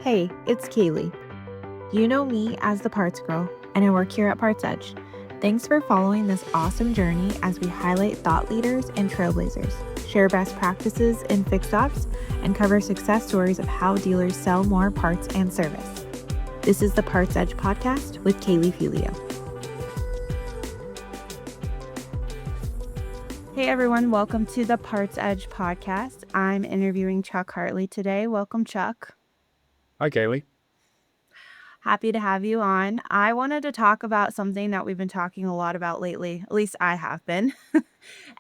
Hey, it's Kaylee. You know me as the Parts Girl, and I work here at PartsEdge. Thanks for following this awesome journey as we highlight thought leaders and trailblazers, share best practices in fixed ops, and cover success stories of how dealers sell more parts and service. This is the PartsEdge podcast with Kaylee Felio. Hey everyone, welcome to the PartsEdge podcast. I'm interviewing Chuck Hartle today. Welcome, Chuck. Hi, Kaylee. Happy to have you on. I wanted to talk about something that we've been talking a lot about lately, at least I have been,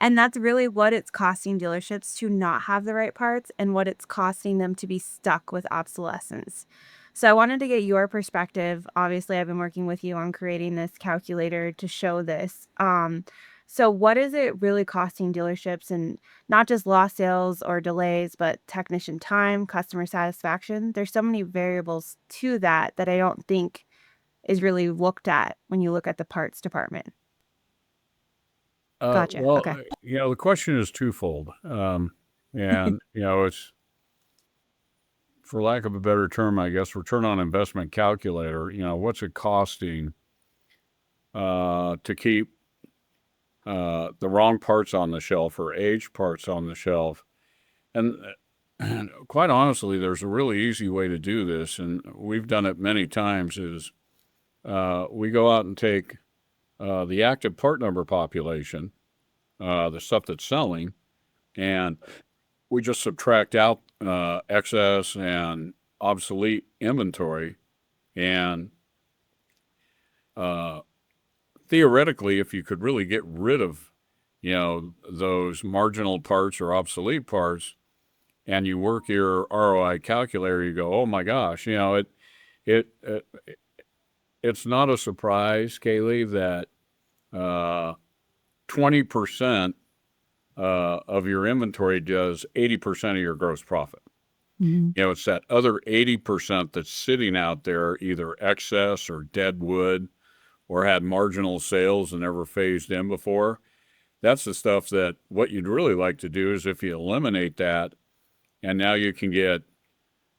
and that's really what it's costing dealerships to not have the right parts and what it's costing them to be stuck with obsolescence. So I wanted to get your perspective. Obviously, I've been working with you on creating this calculator to show this. So what is it really costing dealerships, and not just lost sales or delays, but technician time, customer satisfaction? There's so many variables to that I don't think is really looked at when you look at the parts department. Gotcha. Well, Okay. the question is twofold. It's, for lack of a better term, I guess, return on investment calculator. What's it costing to keep the wrong parts on the shelf or aged parts on the shelf? And quite honestly, there's a really easy way to do this, and we've done it many times, is we go out and take the active part number population, the stuff that's selling, and we just subtract out excess and obsolete inventory. And theoretically, if you could really get rid of, those marginal parts or obsolete parts, and you work your ROI calculator, you go, oh my gosh, it's not a surprise, Kaylee, that 20% of your inventory does 80% of your gross profit. Mm-hmm. It's that other 80% that's sitting out there, either excess or dead wood, or had marginal sales and never phased in before. That's the stuff that what you'd really like to do is if you eliminate that, and now you can get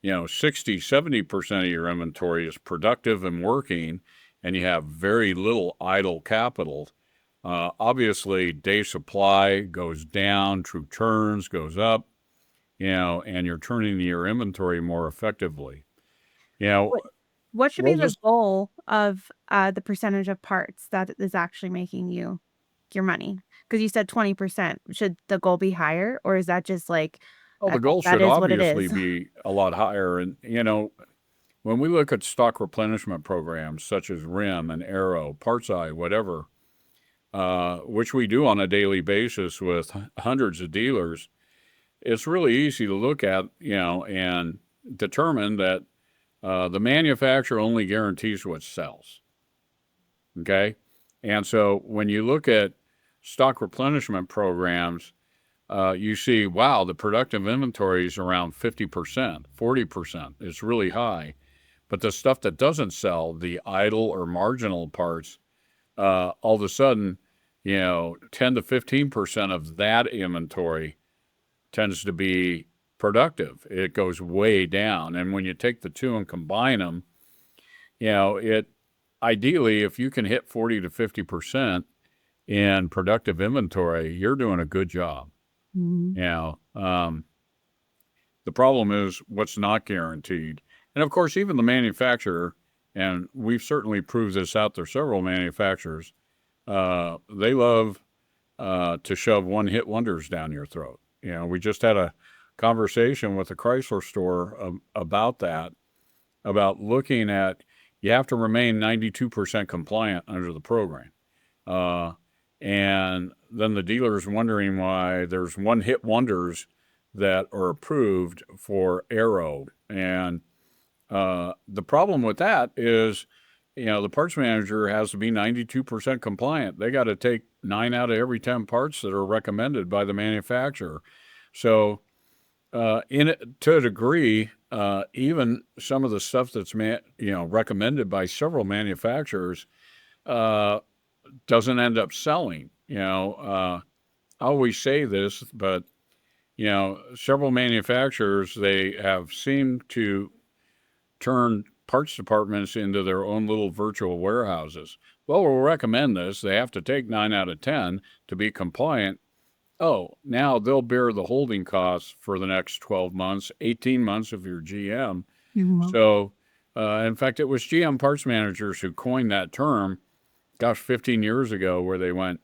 60, 70% of your inventory is productive and working, and you have very little idle capital. Obviously, day supply goes down, true turns goes up, and you're turning your inventory more effectively. What should be We'll the just, goal of the percentage of parts that is actually making you your money? Because you said 20%. Should the goal be higher, or is that just like the goal that should is what it obviously is? be a lot higher. And, when we look at stock replenishment programs such as RIM and Arrow, PartsEye, whatever, which we do on a daily basis with hundreds of dealers, it's really easy to look at, and determine that the manufacturer only guarantees what sells. Okay? And so when you look at stock replenishment programs, you see, wow, the productive inventory is around 50%, 40%. It's really high. But the stuff that doesn't sell, the idle or marginal parts, all of a sudden, 10 to 15% of that inventory tends to be productive. It goes way down. And when you take the two and combine them, it ideally, if you can hit 40 to 50% in productive inventory, you're doing a good job. Mm-hmm. The problem is what's not guaranteed. And of course, even the manufacturer, and we've certainly proved this out, there's several manufacturers, they love to shove one-hit wonders down your throat. We just had a conversation with the Chrysler store about that, about looking at, you have to remain 92% compliant under the program. And then the dealer's wondering why there's one-hit wonders that are approved for Arrow. And the problem with that is, the parts manager has to be 92% compliant. They got to take 9 out of every 10 parts that are recommended by the manufacturer. So to a degree, even some of the stuff that's recommended by several manufacturers doesn't end up selling. I always say this, but several manufacturers, they have seemed to turn parts departments into their own little virtual warehouses. Well, we'll recommend this. They have to take 9 out of 10 to be compliant. Oh, now they'll bear the holding costs for the next 12 months, 18 months if you're GM. Mhm. So, in fact, it was GM parts managers who coined that term, gosh, 15 years ago, where they went,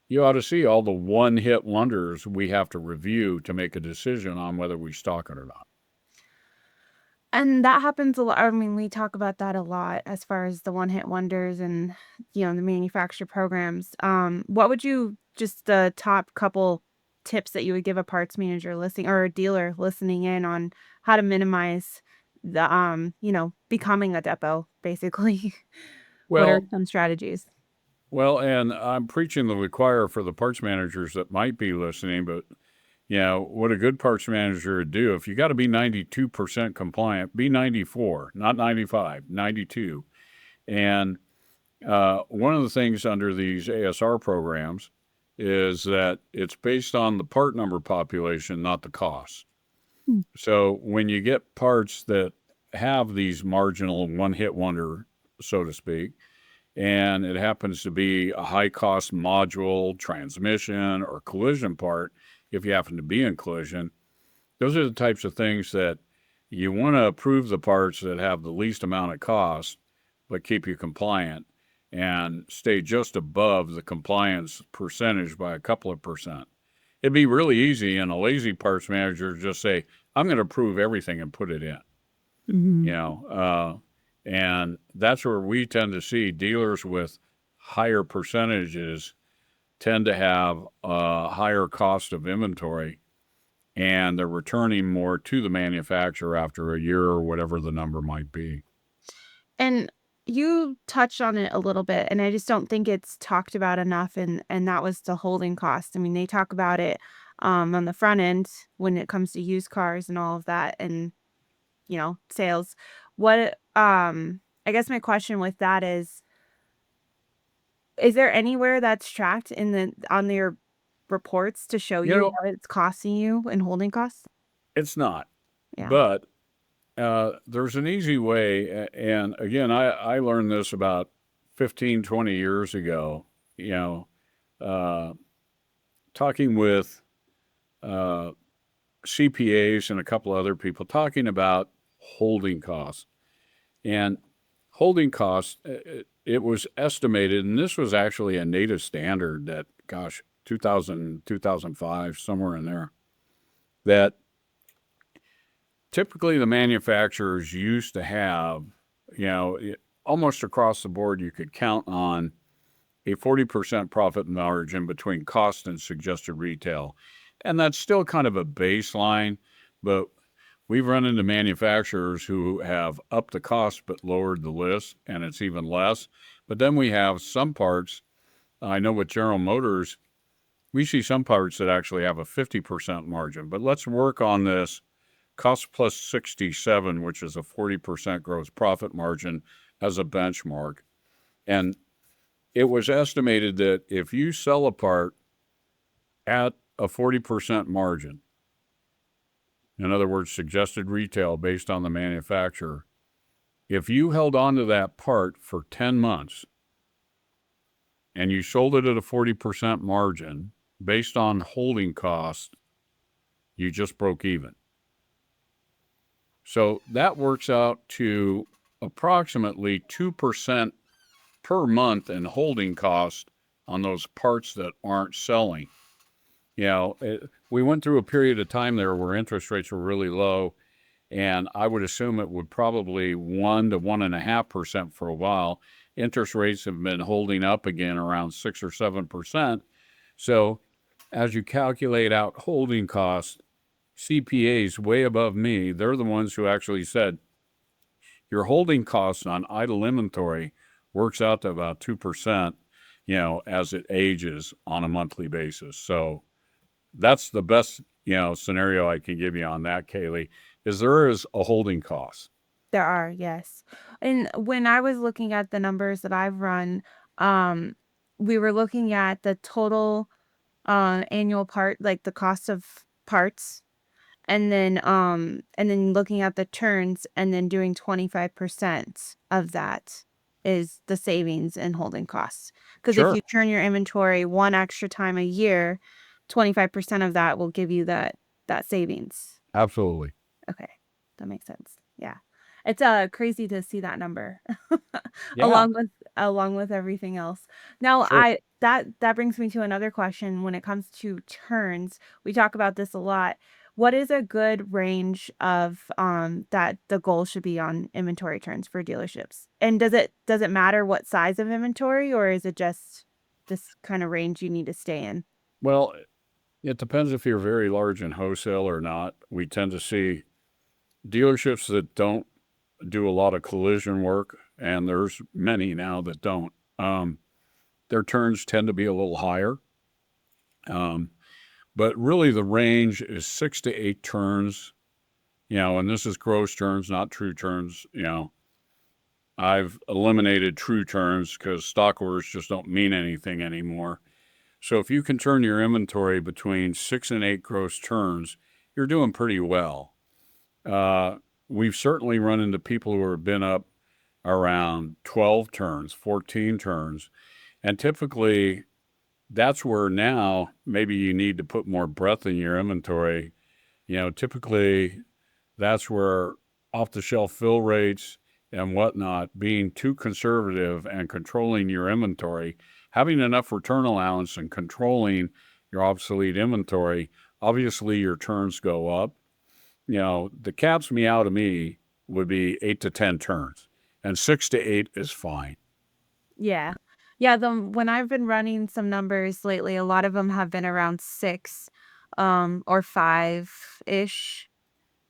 you ought to see all the one hit wonders we have to review to make a decision on whether we stock it or not. And that happens a lot. I mean, we talk about that a lot as far as the one-hit wonders and, the manufacturer programs. What would you just the top couple tips that you would give a parts manager listening or a dealer listening in on how to minimize the, becoming a depot, basically? What are Well, some strategies? and I'm preaching to the choir for the parts managers that might be listening, but what a good parts manager would do, if you got to be 92% compliant, be 94, not 95, 92. And one of the things under these ASR programs is that it's based on the part number population, not the cost. Hmm. So when you get parts that have these marginal one hit wonder, so to speak, and it happens to be a high cost module, transmission, or collision part, if you happen to be in collision, those are the types of things that you want to approve the parts that have the least amount of cost, but keep you compliant and stay just above the compliance percentage by a couple of percent. It'd be really easy in a lazy parts manager to just say, I'm going to approve everything and put it in, you Mhm. know, and that's where we tend to see dealers with higher percentages tend to have a higher cost of inventory, and they're returning more to the manufacturer after a year or whatever the number might be. And you touched on it a little bit, and I just don't think it's talked about enough, and that was the holding cost. I mean, they talk about it, on the front end when it comes to used cars and all of that and, sales. What, I guess my question with that is there anywhere that's tracked in the on their reports to show You you know, what it's costing you in holding costs? it's not, Yeah. but there's an easy way. And again, I learned this about 15, 20 years ago, you know, uh, talking with uh, CPAs and a couple other people talking about holding costs. And holding costs, it was estimated, and this was actually a native standard that, gosh, 2000, 2005, somewhere in there, that typically the manufacturers used to have, almost across the board, you could count on a 40% profit margin between cost and suggested retail. And that's still kind of a baseline, but we've run into manufacturers who have upped the cost but lowered the list, and it's even less. But then we have some parts. I know with General Motors, we see some parts that actually have a 50% margin. But let's work on this cost plus 67, which is a 40% gross profit margin, as a benchmark. And it was estimated that if you sell a part at a 40% margin, in other words, suggested retail based on the manufacturer, if you held on to that part for 10 months and you sold it at a 40% margin based on holding costs, you just broke even. So that works out to approximately 2% per month in holding costs on those parts that aren't selling. We went through a period of time there where interest rates were really low, and I would assume it would probably 1 to 1.5% for a while. Interest rates have been holding up again around 6 or 7%. So as you calculate out holding costs, CPAs way above me, they're the ones who actually said your holding costs on idle inventory works out to about 2%, as it ages on a monthly basis. So that's the best, scenario I can give you on that, Kaylee, is there is a holding cost. There are, yes. And when I was looking at the numbers that I've run, um, we were looking at the total, annual part like, the cost of parts, and then looking at the turns and then doing 25% of that is the savings and holding costs. Because if you Sure. turn your inventory one extra time a year, 25% of that will give you that savings. Absolutely. Okay, that makes sense. Yeah. It's, crazy to see that number Yeah. along with everything else. Now, Sure. I that brings me to another question when it comes to turns. We talk about this a lot. What is a good range of, that the goal should be on inventory turns for dealerships? And does it matter what size of inventory, or is it just this kinda range you need to stay in? Well, it depends if you're very large in wholesale or not. We tend to see dealerships that don't do a lot of collision work, and there's many now that don't. Their turns tend to be a little higher. Um, but really, the range is 6 to 8 turns, and this is gross turns, not true turns. I've eliminated true turns because stock orders just don't mean anything anymore. So if you can turn your inventory between 6 and 8 gross turns, you're doing pretty well. Uh, we've certainly run into people who have been up around 12 turns, 14 turns, and typically that's where now maybe you need to put more breadth in your inventory. Typically that's where off the shelf fill rates and whatnot, being too conservative and controlling your inventory, having enough return allowance and controlling your obsolete inventory, obviously your turns go up. The cat's meow to me would be 8 to 10 turns, and 6 to 8 is fine. Yeah. Yeah, when I've been running some numbers lately, a lot of them have been around 6, or 5-ish.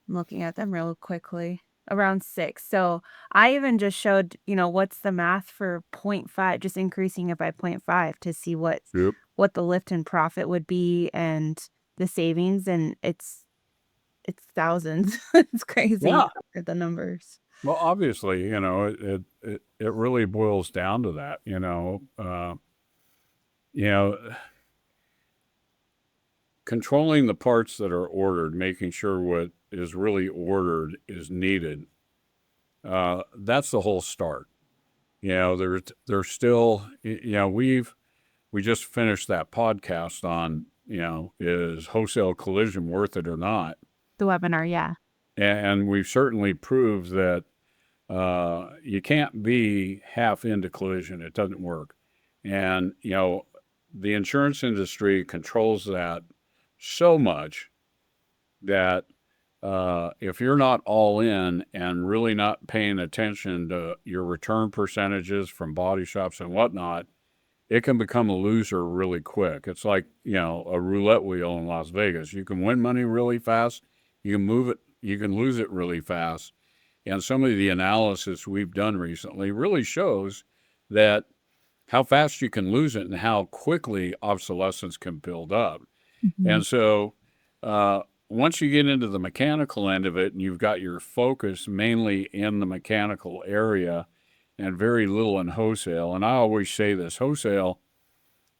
I'm looking at them real quickly. Around 6. So, I even just showed, what's the math for point 0.5, just increasing it by point 0.5 to see Yep. what the lift in profit would be and the savings, and it's thousands. It's crazy Yeah. the numbers. Well, obviously, it really boils down to that. You know, controlling the parts that are ordered, making sure what is really ordered is needed. That's the whole start. There's still, we just finished that podcast on, is wholesale collision worth it or not? The webinar, yeah. And we've certainly proved that you can't be half into collision. It doesn't work. And, the insurance industry controls that so much that if you're not all in and really not paying attention to your return percentages from body shops and whatnot, it can become a loser really quick. It's like, a roulette wheel in Las Vegas. You can win money really fast, you can move it, you can lose it really fast. And some of the analysis we've done recently really shows that how fast you can lose it and how quickly obsolescence can build up. Mhm. And so, once you get into the mechanical end of it and you've got your focus mainly in the mechanical area and very little in wholesale, and I always say this, wholesale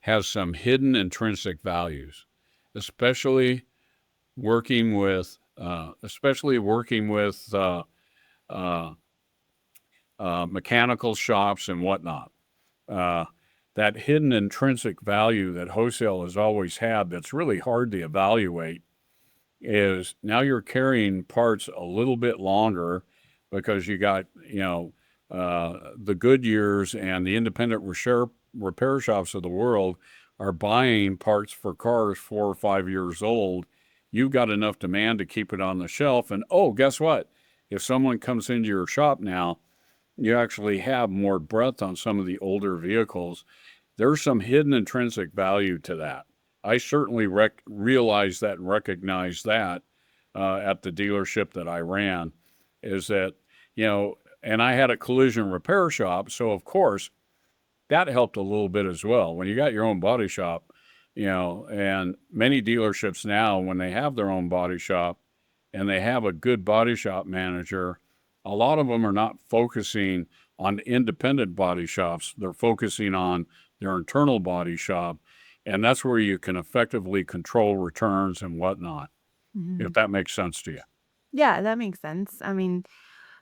has some hidden intrinsic values, especially working with, uh, mechanical shops and whatnot. Uh, that hidden intrinsic value that wholesale has always had that's really hard to evaluate is now you're carrying parts a little bit longer because you got, the Goodyears and the independent repair shops of the world are buying parts for cars 4 or 5 years old. You've got enough demand to keep it on the shelf. And oh, guess what? If someone comes into your shop now, you actually have more breadth on some of the older vehicles. There's some hidden intrinsic value to that. I certainly realized that and recognized that at the dealership that I ran, is that, and I had a collision repair shop. So, of course, that helped a little bit as well. When you got your own body shop, and many dealerships now, when they have their own body shop and they have a good body shop manager, a lot of them are not focusing on independent body shops. They're focusing on their internal body shop. And that's where you can effectively control returns and whatnot. Mhm. if that makes sense to you. Yeah, that makes sense. I mean,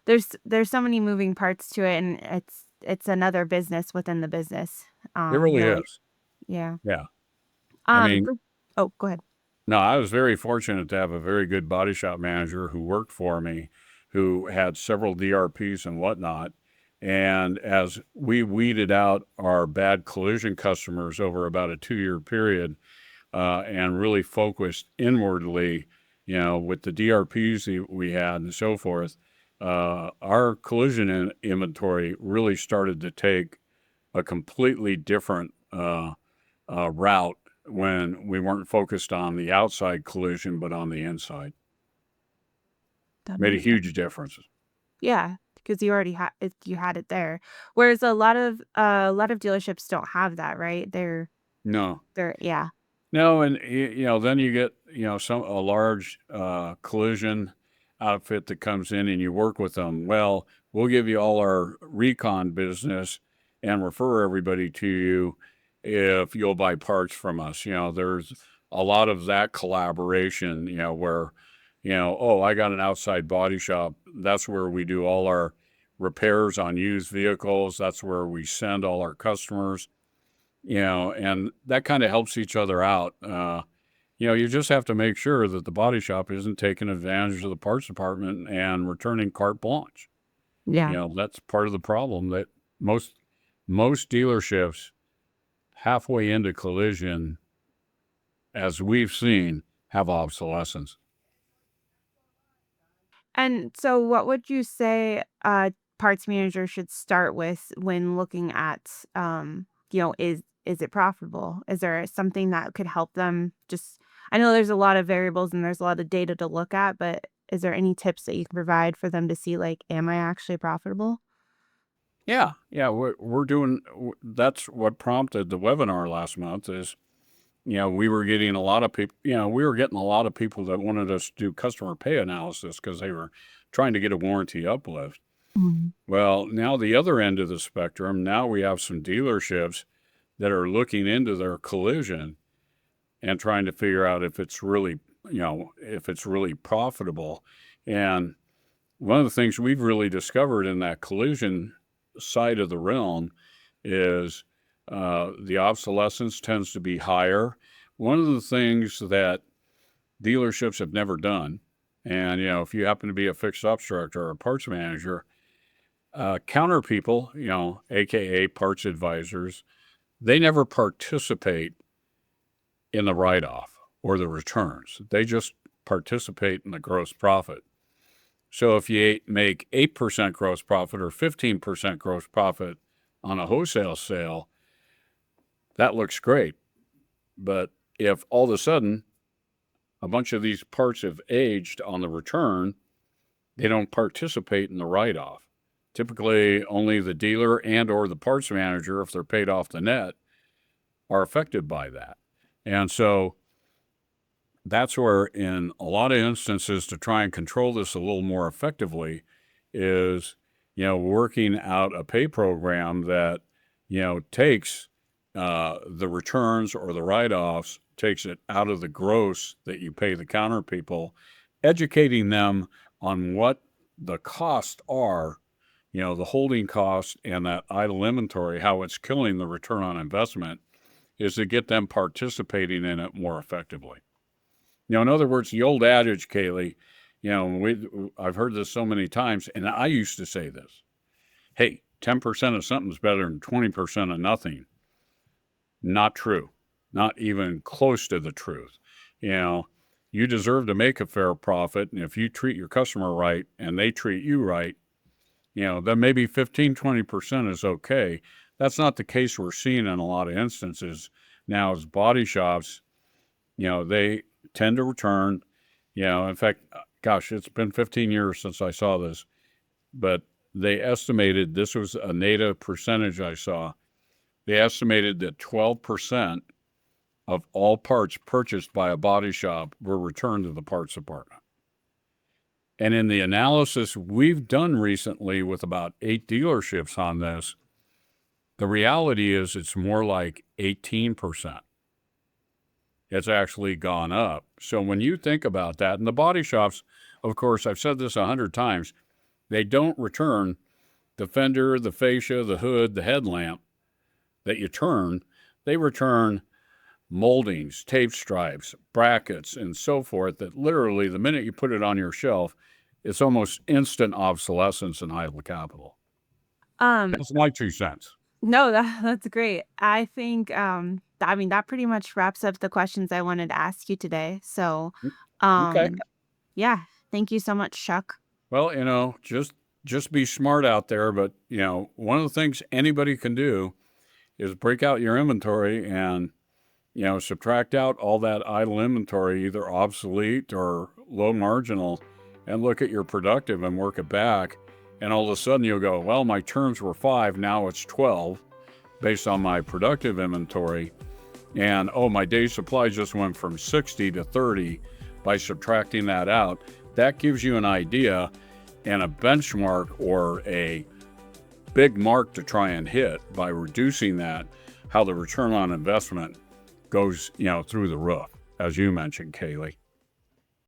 there's so many moving parts to it, and it's another business within the business, It really really. is. Yeah. Yeah. I mean, For Oh, go ahead. no, I was very fortunate to have a very good body shop manager who worked for me, who had several DRPs and whatnot. And as we weeded out our bad collision customers over about a 2-year period, and really focused inwardly, with the DRPs that we had and so forth, our collision inventory really started to take a completely different route when we weren't focused on the outside collision, but on the inside. That Made a makes huge sense. difference. Yeah, because you already had it, you had it there. Whereas a lot of dealerships don't have that, right? No, They're yeah. no, and then you get a large collision outfit that comes in, and you work with them. Well, we'll give you all our recon business and refer everybody to you if you'll buy parts from us. There's a lot of that collaboration. Where oh, I got an outside body shop. That's where we do all our repairs on used vehicles. That's where we send all our customers, and that kind of helps each other out. You just have to make sure that the body shop isn't taking advantage of the parts department and returning carte blanche. Yeah. That's part of the problem that most most dealerships halfway into collision, as we've seen, have obsolescence. And so what would you say a parts manager should start with when looking at, is it profitable? Is there something that could help them just I know there's a lot of variables and there's a lot of data to look at, but is there any tips that you can provide for them to see, like, am I actually profitable? Yeah, yeah, we're doing. That's what prompted the webinar last month. Is we were getting a lot of people. We were getting a lot of people that wanted us to do customer pay analysis because they were trying to get a warranty uplift. Mhm. Well, now the other end of the spectrum, now we have some dealerships that are looking into their collision and trying to figure out if it's really profitable. And one of the things we've really discovered in that collision side of the realm is the obsolescence tends to be higher. One of the things that dealerships have never done, and if you happen to be a fixed ops director or a parts manager, counter people, aka parts advisors, they never participate in the write off or the returns. They just participate in the gross profit. So if you make 8% gross profit or 15% gross profit on a wholesale sale, that looks great. But if all of a sudden a bunch of these parts have aged on the return, they don't participate in the write off. Typically, only the dealer and or the parts manager, if they're paid off the net, are affected by that. And so that's where, in a lot of instances, to try and control this a little more effectively, is working out a pay program that takes the returns or the write-offs, takes it out of the gross that you pay the counter people, educating them on what the costs are, the holding costs and that idle inventory, how it's killing the return on investment, is to get them participating in it more effectively. In other words, the old adage, Kaylee, I've heard this so many times, and I used to say this: "Hey, 10% of something's better than 20% of nothing." Not true. Not even close to the truth. You know, you deserve to make a fair profit, and if you treat your customer right and they treat you right, then maybe 15, 20% is okay. That's not the case we're seeing in a lot of instances now as body shops. They tend to return. In fact, gosh, it's been 15 years since I saw this, but they estimated this was a native percentage I saw. They estimated that 12% of all parts purchased by a body shop were returned to the parts department. And in the analysis we've done recently with about 8 dealerships on this, the reality is it's more like 18%. it's actually gone up. So when you think about that, and the body shops, of course, I've said this 100 times, they don't return the fender, the fascia, the hood, the headlamp that you turn. They return moldings, tape stripes, brackets, and so forth that literally the minute you put it on your shelf, it's almost instant obsolescence and idle capital. Um, That's my 2 cents. no, that's great. I think, I mean, that pretty much wraps up the questions I wanted to ask you today. So, Okay. um, yeah, thank you so much, Chuck. Well, just be smart out there. But one of the things anybody can do is break out your inventory and subtract out all that idle inventory, either obsolete or low marginal, and look at your productive and work it back. And all of a sudden you'll go, well, my turns were 5, now it's 12 based on my productive inventory. And oh, my day supply just went from 60 to 30 by subtracting that out. That gives you an idea and a benchmark or a big mark to try and hit by reducing that, how the return on investment goes, through the roof, as you mentioned, Kaylee.